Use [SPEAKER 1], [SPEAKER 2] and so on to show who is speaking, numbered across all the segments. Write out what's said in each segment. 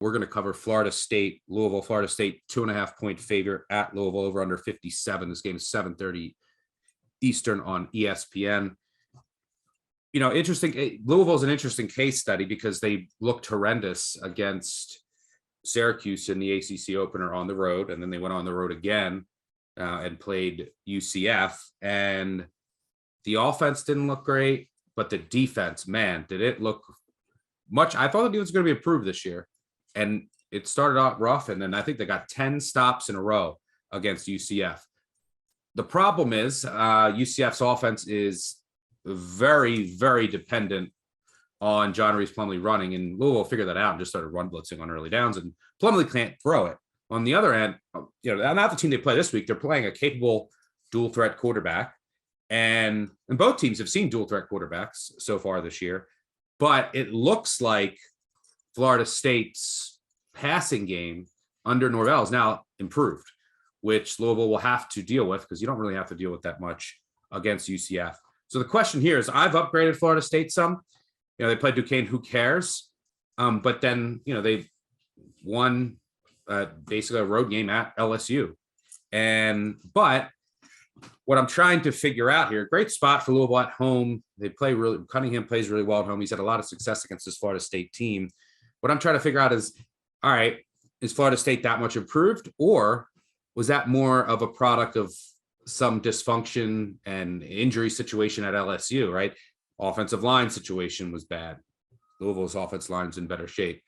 [SPEAKER 1] we're going to cover Florida State, Louisville. Florida State 2.5-point favorite at Louisville, over under 57. This game is 7:30 Eastern on ESPN. Interesting. Louisville's an interesting case study because they looked horrendous against Syracuse in the ACC opener on the road, and then they went on the road again and played UCF. And the offense didn't look great, but the defense, man, did it look much. I thought the defense was going to be improved this year, and it started out rough, and then I think they got 10 stops in a row against UCF. The problem is UCF's offense is very, very dependent on John Reese Plumlee running, and Louisville figured that out and just started run blitzing on early downs, and Plumlee can't throw it. On the other end, not the team they play this week. They're playing a capable dual threat quarterback, and both teams have seen dual threat quarterbacks so far this year, but it looks like Florida State's passing game under Norvell is now improved, which Louisville will have to deal with because you don't really have to deal with that much against UCF. So the question here is, I've upgraded Florida State some. They played Duquesne, who cares? But then, they've won basically a road game at LSU. But what I'm trying to figure out here, great spot for Louisville at home. Cunningham plays really well at home. He's had a lot of success against this Florida State team. What I'm trying to figure out is, all right, is Florida State that much improved, or was that more of a product of some dysfunction and injury situation at LSU, right? Offensive line situation was bad. Louisville's offensive line's in better shape.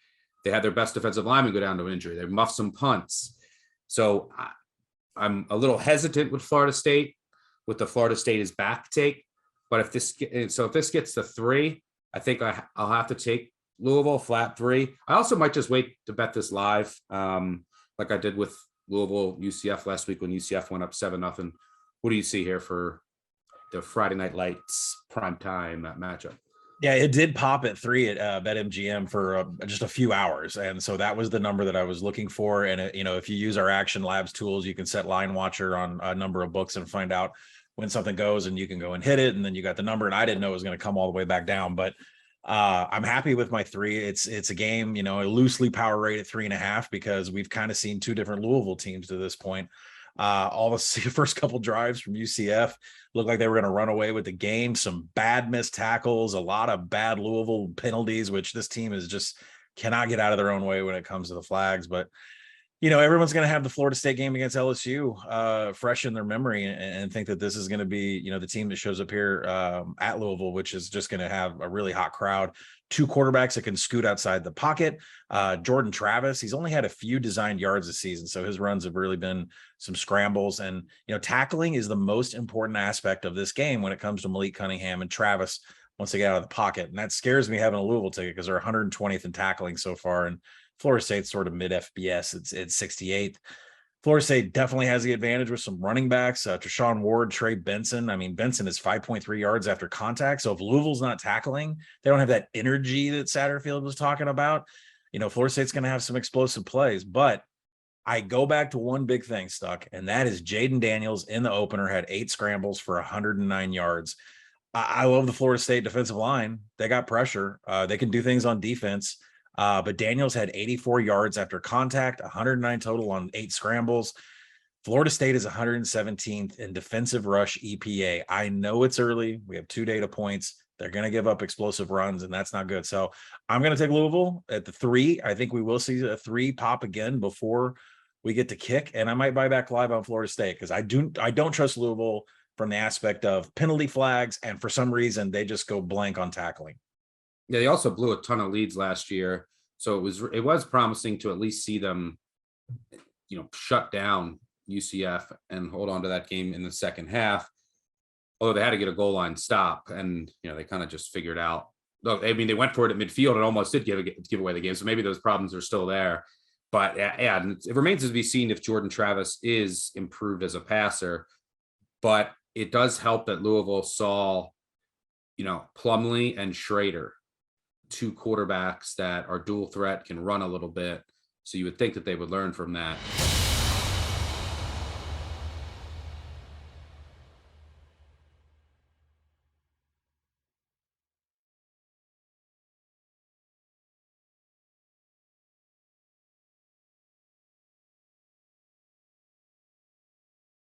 [SPEAKER 1] They had their best defensive lineman go down to injury. They muffed some punts. So I'm a little hesitant with Florida State, with the Florida State is back take. But if this gets to 3, I think I'll have to take Louisville flat 3. I also might just wait to bet this live, like I did with Louisville UCF last week when UCF went up 7-0. What do you see here for the Friday Night Lights primetime matchup?
[SPEAKER 2] Yeah, it did pop at 3 at BetMGM for just a few hours. And so that was the number that I was looking for. And, if you use our Action Labs tools, you can set Line Watcher on a number of books and find out when something goes, and you can go and hit it. And then you got the number. And I didn't know it was going to come all the way back down. But I'm happy with my 3. It's a game, a loosely power rate at 3.5, because we've kind of seen 2 different Louisville teams to this point. All the first couple drives from UCF looked like they were going to run away with the game. Some bad missed tackles, a lot of bad Louisville penalties, which this team is just cannot get out of their own way when it comes to the flags. But everyone's going to have the Florida State game against LSU fresh in their memory, and think that this is going to be, the team that shows up here at Louisville, which is just going to have a really hot crowd. 2 quarterbacks that can scoot outside the pocket. Jordan Travis, he's only had a few designed yards this season, so his runs have really been some scrambles. And, tackling is the most important aspect of this game when it comes to Malik Cunningham and Travis once they get out of the pocket. And that scares me having a Louisville ticket, because they're 120th in tackling so far, and Florida State's sort of mid FBS. It's 68th. Florida State definitely has the advantage with some running backs. Treshaun Ward, Trey Benson. I mean, Benson is 5.3 yards after contact. So if Louisville's not tackling, they don't have that energy that Satterfield was talking about. Florida State's going to have some explosive plays. But I go back to one big thing, Stuck, and that is Jaden Daniels in the opener had 8 scrambles for 109 yards. I love the Florida State defensive line. They got pressure. They can do things on defense. But Daniels had 84 yards after contact, 109 total on 8 scrambles. Florida State is 117th in defensive rush EPA. I know it's early. We have 2 data points. They're going to give up explosive runs, and that's not good. So I'm going to take Louisville at the 3. I think we will see a 3 pop again before we get to kick. And I might buy back live on Florida State, because I don't trust Louisville from the aspect of penalty flags. And for some reason, they just go blank on tackling.
[SPEAKER 1] Yeah, they also blew a ton of leads last year, so it was promising to at least see them, shut down UCF and hold on to that game in the second half. Although they had to get a goal line stop, and they kind of just figured out. Look, I mean, they went for it at midfield and almost did give away the game, so maybe those problems are still there. But yeah, it remains to be seen if Jordan Travis is improved as a passer. But it does help that Louisville saw, Plumlee and Schrader, 2 quarterbacks that are dual threat, can run a little bit. So you would think that they would learn from that.